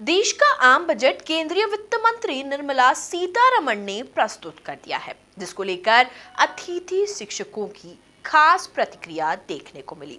देश का आम बजट केंद्रीय वित्त मंत्री निर्मला सीतारमण ने प्रस्तुत कर दिया है, जिसको लेकर अतिथि शिक्षकों की खास प्रतिक्रिया देखने को मिली।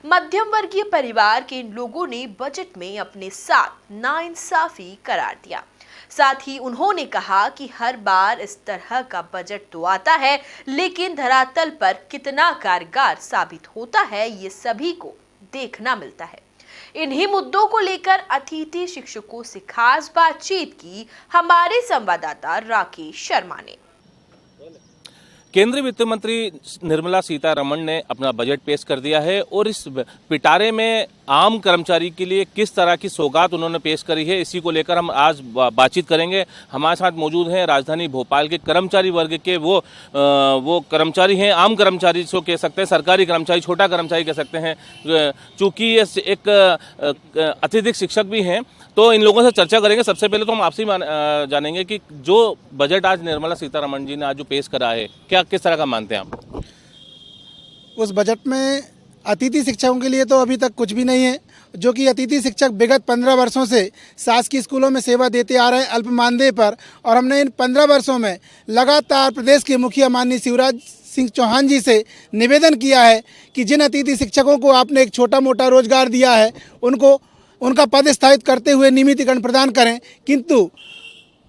मध्यम वर्गीय परिवार के इन लोगों ने बजट में अपने साथ नाइंसाफी करार दिया। साथ ही उन्होंने कहा कि हर बार इस तरह का बजट तो आता है, लेकिन धरातल पर कितना कारगर साबित होता है ये सभी को देखना मिलता है। इन्हीं मुद्दों को लेकर अतिथि शिक्षकों से खास बातचीत की हमारे संवाददाता राकेश शर्मा ने। केंद्रीय वित्त मंत्री निर्मला सीतारमण ने अपना बजट पेश कर दिया है और इस पिटारे में आम कर्मचारी के लिए किस तरह की सौगात उन्होंने पेश करी है, इसी को लेकर हम आज बातचीत करेंगे। हमारे साथ मौजूद हैं राजधानी भोपाल के कर्मचारी वर्ग के वो कर्मचारी हैं, आम कर्मचारी जो कह सकते हैं, सरकारी कर्मचारी, छोटा कर्मचारी कह सकते हैं। चूँकि ये एक अतिथि शिक्षक भी हैं, तो इन लोगों से चर्चा करेंगे। सबसे पहले तो हम आपसे जानेंगे कि जो बजट आज निर्मला सीतारमण जी ने आज जो पेश करा है, क्या किस तरह का मानते हैं आप? उस बजट में अतिथि शिक्षकों के लिए तो अभी तक कुछ भी नहीं है, जो कि अतिथि शिक्षक विगत 15 वर्षों से शासकीय स्कूलों में सेवा देते आ रहे हैं अल्प मानदेय पर। और हमने इन 15 वर्षों में लगातार प्रदेश के मुखिया माननीय शिवराज सिंह चौहान जी से निवेदन किया है कि जिन अतिथि शिक्षकों को आपने एक छोटा मोटा रोजगार दिया है, उनको उनका पद स्थापित करते हुए नियमितीकरण प्रदान करें। किंतु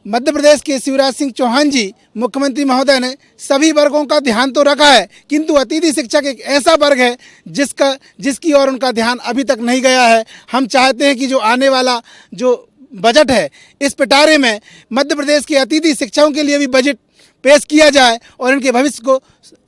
मध्य प्रदेश के शिवराज सिंह चौहान जी मुख्यमंत्री महोदय ने सभी वर्गों का ध्यान तो रखा है, किंतु अतिथि शिक्षक एक ऐसा वर्ग है जिसकी ओर उनका ध्यान अभी तक नहीं गया है। हम चाहते हैं कि जो आने वाला जो बजट है, इस पिटारे में मध्य प्रदेश के अतिथि शिक्षकों के लिए भी बजट पेश किया जाए और इनके भविष्य को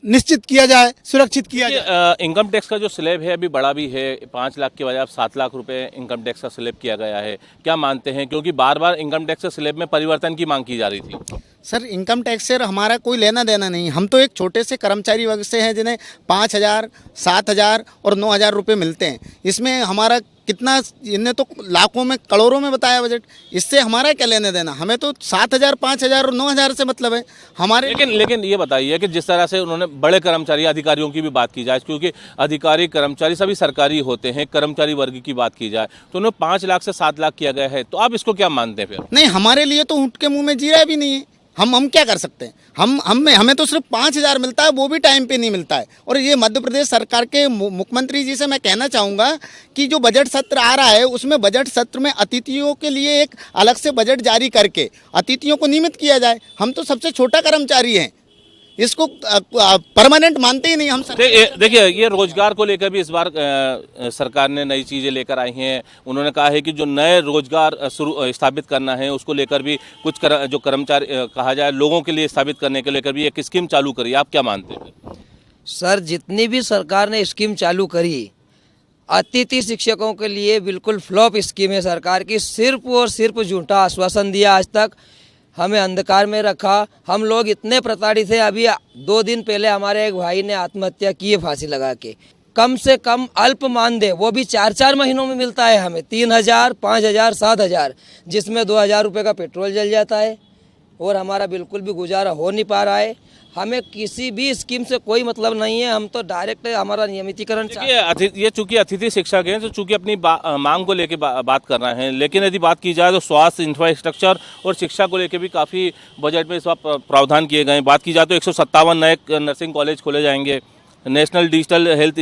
निश्चित किया जाए, सुरक्षित किया जाए। इनकम टैक्स का जो स्लैब है अभी बड़ा भी है, 5 लाख के बजाय अब 7 लाख रुपए इनकम टैक्स का स्लैब किया गया है। क्या मानते हैं, क्योंकि बार बार इनकम टैक्स के स्लैब में परिवर्तन की मांग की जा रही थी? सर, इनकम टैक्स से हमारा कोई लेना देना नहीं। हम तो एक छोटे से कर्मचारी वर्ग से हैं जिन्हें 5,000, 7,000 और 9,000 रुपये मिलते हैं। इसमें हमारा कितना, इन्हें तो लाखों में करोड़ों में बताया बजट, इससे हमारा क्या लेने देना। हमें तो 7,000, 5,000 और 9,000 से मतलब है हमारे। लेकिन ये बताइए कि जिस तरह से उन्होंने बड़े कर्मचारी अधिकारियों की भी बात की जाए, क्योंकि अधिकारी कर्मचारी सभी सरकारी होते हैं, कर्मचारी वर्ग की बात की जाए तो उन्हें 5 लाख से 7 लाख किया गया है, तो आप इसको क्या मानते हैं? फिर नहीं, हमारे लिए तो ऊँट के मुँह में जीरा भी नहीं है। हम क्या कर सकते हैं? हमें तो सिर्फ 5,000 मिलता है, वो भी टाइम पे नहीं मिलता है। और ये मध्य प्रदेश सरकार के मुख्यमंत्री जी से मैं कहना चाहूँगा कि जो बजट सत्र आ रहा है, उसमें बजट सत्र में अतिथियों के लिए एक अलग से बजट जारी करके अतिथियों को नियमित किया जाए। हम तो सबसे छोटा कर्मचारी हैं, इसको परमानेंट मानते ही नहीं हम। देखिए, ये रोजगार को लेकर भी इस बार सरकार ने नई चीज़ें लेकर आई हैं। उन्होंने कहा है कि जो नए रोजगार स्थापित करना है, उसको लेकर भी कुछ जो कर्मचारी कहा जाए लोगों के लिए स्थापित करने के लेकर भी एक स्कीम चालू करी। आप क्या मानते हैं? सर, जितनी भी सरकार ने स्कीम चालू करी, अतिथि शिक्षकों के लिए बिल्कुल फ्लॉप स्कीम है सरकार की। सिर्फ और सिर्फ झूठा आश्वासन दिया, आज तक हमें अंधकार में रखा। हम लोग इतने प्रताड़ित थे, अभी 2 दिन पहले हमारे एक भाई ने आत्महत्या की है फांसी लगा के। कम से कम अल्प मानदेय वो भी 4-4 महीनों में मिलता है हमें, 3,000, 5,000, 7,000, जिसमें 2,000 रुपये का पेट्रोल जल जाता है और हमारा बिल्कुल भी गुजारा हो नहीं पा रहा है। हमें किसी भी स्कीम से कोई मतलब नहीं है, हम तो डायरेक्ट हमारा नियमितीकरण। ये चूंकि अतिथि शिक्षक हैं, तो चूंकि अपनी मांग को लेकर बात कर रहे हैं, लेकिन यदि बात की जाए तो स्वास्थ्य, इंफ्रास्ट्रक्चर और शिक्षा को लेकर भी काफ़ी बजट में इस बार प्रावधान किए गए हैं। बात की जाए तो 157 नए नर्सिंग कॉलेज खोले जाएंगे। नेशनल डिजिटल हेल्थ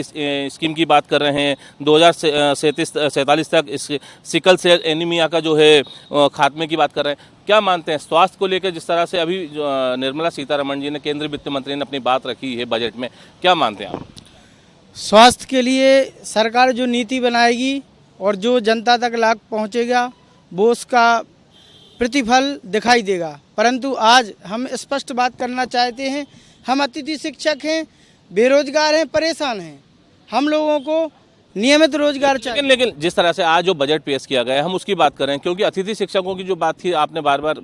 स्कीम की बात कर रहे हैं। 2047 तक इस सिकल सेल एनीमिया का जो है खात्मे की बात कर रहे हैं। क्या मानते हैं स्वास्थ्य को लेकर, जिस तरह से अभी निर्मला सीतारमण जी ने, केंद्रीय वित्त मंत्री ने अपनी बात रखी है बजट में, क्या मानते हैं आप? स्वास्थ्य के लिए सरकार जो नीति बनाएगी और जो जनता तक लाभ पहुंचेगा, वो उसका प्रतिफल दिखाई देगा। परंतु आज हम स्पष्ट बात करना चाहते हैं, हम अतिथि शिक्षक हैं, बेरोजगार हैं, परेशान हैं। हम लोगों को नियमित रोजगार चाहिए। लेकिन जिस तरह से आज जो बजट पेश किया गया है, हम उसकी बात करें, क्योंकि अतिथि शिक्षकों की जो बात थी, आपने बार बार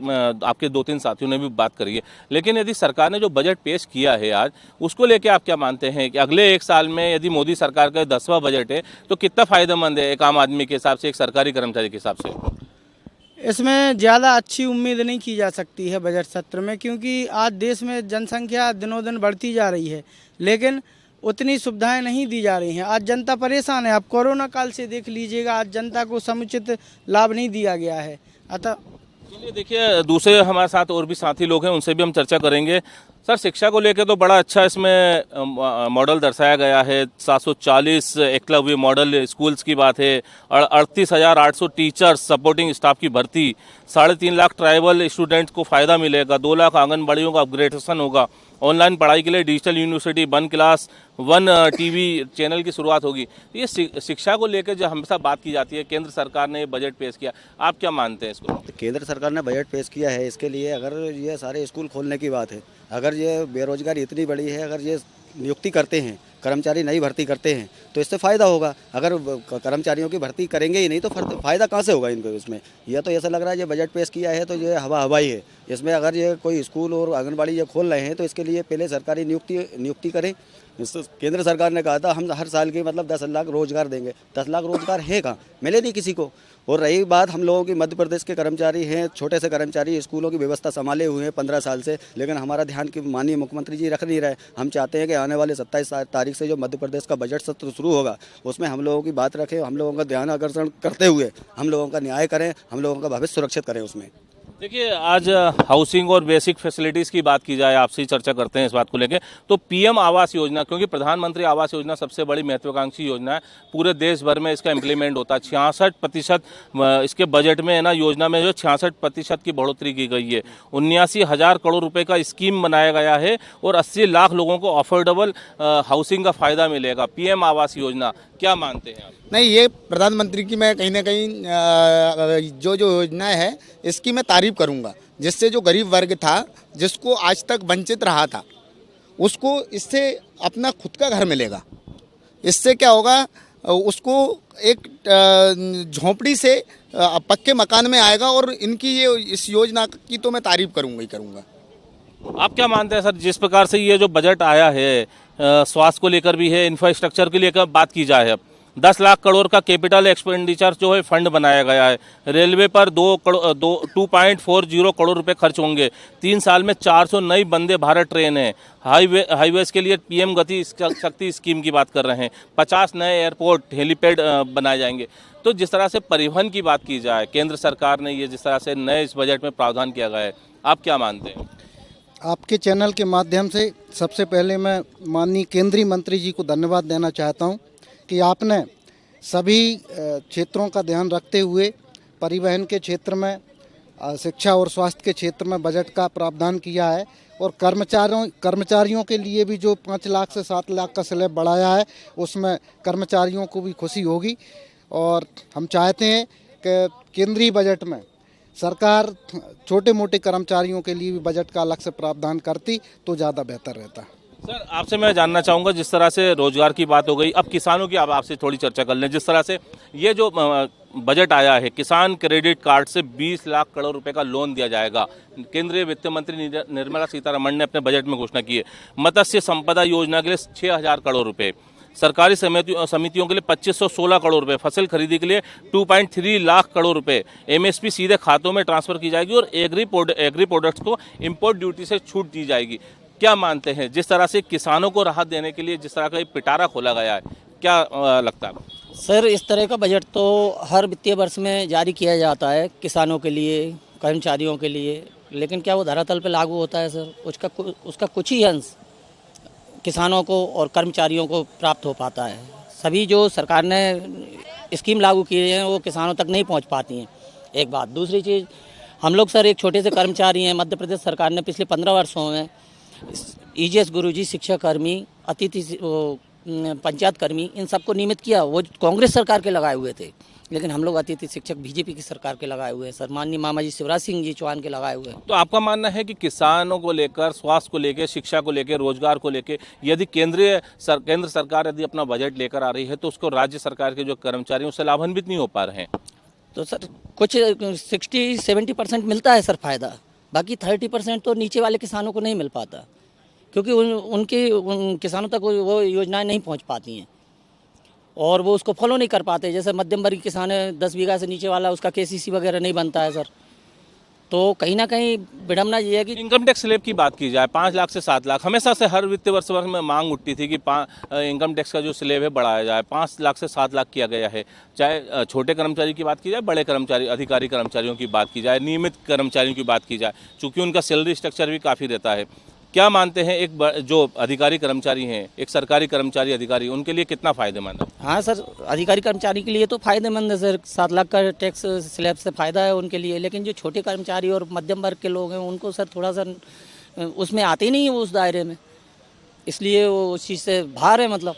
आपके 2-3 साथियों ने भी बात करी है, लेकिन यदि सरकार ने जो बजट पेश किया है आज, उसको लेके आप क्या मानते हैं कि अगले 1 साल में यदि मोदी सरकार का 10वां बजट है तो कितना फायदेमंद है एक आम आदमी के हिसाब से, एक सरकारी कर्मचारी के हिसाब से? इसमें ज़्यादा अच्छी उम्मीद नहीं की जा सकती है बजट सत्र में, क्योंकि आज देश में जनसंख्या दिनों दिन बढ़ती जा रही है, लेकिन उतनी सुविधाएं नहीं दी जा रही हैं। आज जनता परेशान है। आप कोरोना काल से देख लीजिएगा, आज जनता को समुचित लाभ नहीं दिया गया है। अतः चलिए देखिए, दूसरे हमारे साथ और भी साथी लोग हैं, उनसे भी हम चर्चा करेंगे। सर, शिक्षा को लेकर तो बड़ा अच्छा इसमें मॉडल दर्शाया गया है। 740 एकलव्य मॉडल स्कूल्स की बात है, और 38,800 टीचर्स सपोर्टिंग स्टाफ की भर्ती, 3.5 लाख ट्राइबल स्टूडेंट्स को फ़ायदा मिलेगा, 2 लाख आंगनबाड़ियों का अपग्रेडेशन होगा, ऑनलाइन पढ़ाई के लिए digital university, 1 class 1 TV channel की शुरुआत होगी। ये शिक्षा को लेकर जो हमेशा बात की जाती है, केंद्र सरकार ने बजट पेश किया, आप क्या मानते हैं इसको? केंद्र सरकार ने बजट पेश किया है, इसके लिए अगर ये सारे स्कूल खोलने की बात है, अगर ये बेरोजगारी इतनी बड़ी है, अगर ये नियुक्ति करते हैं, कर्मचारी नई भर्ती करते हैं, तो इससे फ़ायदा होगा। अगर कर्मचारियों की भर्ती करेंगे ही नहीं तो फ़ायदा कहाँ से होगा इनको? इसमें यह तो ऐसा लग रहा है, ये बजट पेश किया है तो ये हवा ही है। इसमें अगर ये कोई स्कूल और आंगनबाड़ी ये खोल रहे हैं तो इसके लिए पहले सरकारी नियुक्ति करें। केंद्र सरकार ने कहा था हम हर साल की 10 लाख रोजगार देंगे। 10 लाख रोजगार है कहाँ? मिले नहीं किसी को। और रही बात हम लोगों की, मध्य प्रदेश के कर्मचारी हैं, छोटे से कर्मचारी, स्कूलों की व्यवस्था संभाले हुए हैं 15 साल से, लेकिन हमारा ध्यान कि माननीय मुख्यमंत्री जी रख नहीं रहे। हम चाहते हैं कि आने वाले 27 तारीख से जो मध्य प्रदेश का बजट सत्र शुरू होगा उसमें हम लोगों की बात रखें, हम लोगों का ध्यान आकर्षण करते हुए हम लोगों का न्याय करें, हम लोगों का भविष्य सुरक्षित करें उसमें। देखिए, आज हाउसिंग और बेसिक फैसिलिटीज़ की बात की जाए, आपसे ही चर्चा करते हैं इस बात को लेकर। तो पीएम आवास योजना, क्योंकि प्रधानमंत्री आवास योजना सबसे बड़ी महत्वाकांक्षी योजना है, पूरे देश भर में इसका इम्प्लीमेंट होता है। 66% इसके बजट में है ना, योजना में जो 66% की बढ़ोतरी की गई है। 79,000 करोड़ रुपए का स्कीम बनाया गया है और 80 लाख लोगों को अफोर्डेबल हाउसिंग का फ़ायदा मिलेगा। पीएम आवास योजना, क्या मानते हैं आप? नहीं, ये प्रधानमंत्री की मैं कहीं ना कहीं जो योजना है इसकी मैं तारीफ करूंगा। जिससे जो गरीब वर्ग था, जिसको आज तक वंचित रहा था, उसको इससे अपना खुद का घर मिलेगा। इससे क्या होगा, उसको एक झोंपड़ी से पक्के मकान में आएगा। और इनकी ये इस योजना की तो मैं तारीफ करूंगा ही करूंगा। आप क्या मानते हैं सर, जिस प्रकार से ये जो बजट आया है, स्वास्थ्य को लेकर भी है, इंफ्रास्ट्रक्चर के लेकर बात की जाए, अब 10 लाख करोड़ का कैपिटल एक्सपेंडिचर जो है फंड बनाया गया है। रेलवे पर 2.40 करोड़ रुपए खर्च होंगे। 3 साल में 400 नई वंदे भारत ट्रेन है। हाईवेज के लिए पीएम गति शक्ति स्कीम की बात कर रहे हैं। 50 नए एयरपोर्ट, हेलीपैड बनाए जाएंगे। तो जिस तरह से परिवहन की बात की जाए, केंद्र सरकार ने ये जिस तरह से नए इस बजट में प्रावधान किया गया है, आप क्या मानते हैं? आपके चैनल के माध्यम से सबसे पहले मैं माननीय केंद्रीय मंत्री जी को धन्यवाद देना चाहता हूं कि आपने सभी क्षेत्रों का ध्यान रखते हुए परिवहन के क्षेत्र में, शिक्षा और स्वास्थ्य के क्षेत्र में बजट का प्रावधान किया है। और कर्मचारियों के लिए भी जो 5 लाख से 7 लाख का स्लैब बढ़ाया है, उसमें कर्मचारियों को भी खुशी होगी। और हम चाहते हैं कि केंद्रीय बजट में सरकार छोटे मोटे कर्मचारियों के लिए भी बजट का अलग से प्रावधान करती तो ज़्यादा बेहतर रहता। सर, आपसे मैं जानना चाहूँगा, जिस तरह से रोजगार की बात हो गई, अब किसानों की अब आपसे थोड़ी चर्चा कर लें। जिस तरह से ये जो बजट आया है, किसान क्रेडिट कार्ड से 20 लाख करोड़ रुपए का लोन दिया जाएगा। केंद्रीय वित्त मंत्री निर्मला सीतारमण ने अपने बजट में घोषणा की है। मत्स्य संपदा योजना के लिए 6,000 करोड़ रुपए, सरकारी समितियों के लिए 2516 करोड़ रुपए, फसल खरीदी के लिए 2.3 लाख करोड़ रुपए, एमएसपी सीधे खातों में ट्रांसफर की जाएगी और एग्री प्रोडक्ट्स को इंपोर्ट ड्यूटी से छूट दी जाएगी। क्या मानते हैं, जिस तरह से किसानों को राहत देने के लिए जिस तरह का पिटारा खोला गया है, क्या लगता है? सर, इस तरह का बजट तो हर वित्तीय वर्ष में जारी किया जाता है किसानों के लिए, कर्मचारियों के लिए, लेकिन क्या वो धरातल पर लागू होता है सर? उसका कुछ ही अंश किसानों को और कर्मचारियों को प्राप्त हो पाता है। सभी जो सरकार ने स्कीम लागू की हैं वो किसानों तक नहीं पहुंच पाती हैं, एक बात। दूसरी चीज़, हम लोग सर एक छोटे से कर्मचारी हैं। मध्य प्रदेश सरकार ने पिछले 15 वर्षों में ईजीएस गुरुजी, शिक्षाकर्मी, अतिथि पंचायत कर्मी, इन सबको नियमित किया। वो कांग्रेस सरकार के लगाए हुए थे, लेकिन हम लोग अतिथि शिक्षक बीजेपी की सरकार के लगाए हुए हैं सर, माननीय मामा जी शिवराज सिंह जी चौहान के लगाए हुए हैं। तो आपका मानना है कि किसानों को लेकर, स्वास्थ्य को लेकर, शिक्षा को लेकर, रोजगार को लेकर यदि केंद्र सरकार यदि अपना बजट लेकर आ रही है तो उसको राज्य सरकार के जो कर्मचारी हैं उससे लाभान्वित नहीं हो पा रहे हैं? तो सर कुछ 60-70% मिलता है सर फ़ायदा, बाकी 30% तो नीचे वाले किसानों को नहीं मिल पाता, क्योंकि उन किसानों तक वो योजनाएं नहीं पहुंच पाती हैं और वो उसको फॉलो नहीं कर पाते। जैसे मध्यम वर्गीय किसान है, 10 बीघा से नीचे वाला, उसका केसीसी वगैरह नहीं बनता है सर। तो कहीं ना कहीं विडम्बना ये है कि इनकम टैक्स स्लैब की बात की जाए 5 लाख से 7 लाख, हमेशा से हर वित्तीय वर्ष में मांग उठती थी कि इनकम टैक्स का जो स्लैब है बढ़ाया जाए, 5 लाख से 7 लाख किया गया है। चाहे छोटे कर्मचारी की बात की जाए, बड़े कर्मचारी अधिकारी कर्मचारियों की बात की जाए, नियमित कर्मचारियों की बात की जाए, चूँकि उनका सैलरी स्ट्रक्चर भी काफ़ी रहता है। क्या मानते हैं एक जो अधिकारी कर्मचारी हैं, एक सरकारी कर्मचारी अधिकारी, उनके लिए कितना फ़ायदेमंद है? हाँ सर, अधिकारी कर्मचारी के लिए तो फ़ायदेमंद है सर, 7 लाख का टैक्स स्लैब से फ़ायदा है उनके लिए। लेकिन जो छोटे कर्मचारी और मध्यम वर्ग के लोग हैं उनको सर थोड़ा सा उसमें आते ही नहीं है वो उस दायरे में, इसलिए वो उस चीज़ से बाहर है मतलब।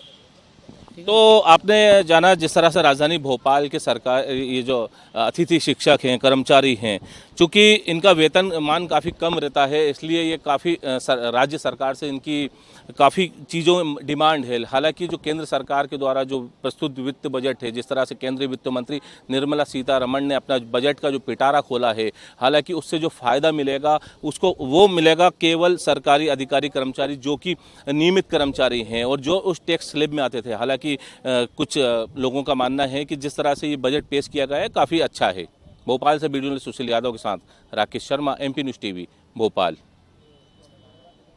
तो आपने जाना जिस तरह से राजधानी भोपाल के सरकार ये जो अतिथि शिक्षक हैं, कर्मचारी हैं, चूँकि इनका वेतन मान काफ़ी कम रहता है, इसलिए ये काफ़ी राज्य सरकार से इनकी काफ़ी चीज़ों डिमांड है। हालांकि जो केंद्र सरकार के द्वारा जो प्रस्तुत वित्त बजट है, जिस तरह से केंद्रीय वित्त मंत्री निर्मला सीतारमण ने अपना बजट का जो पिटारा खोला है, हालांकि उससे जो फ़ायदा मिलेगा उसको वो मिलेगा केवल सरकारी अधिकारी कर्मचारी जो कि नियमित कर्मचारी हैं और जो उस टैक्स स्लैब में आते थे। हालांकि कुछ लोगों का मानना है कि जिस तरह से ये बजट पेश किया गया है काफ़ी अच्छा है। भोपाल से वीडियो सुशील यादव के साथ Rakesh Sharma, MP news TV, Bhopal.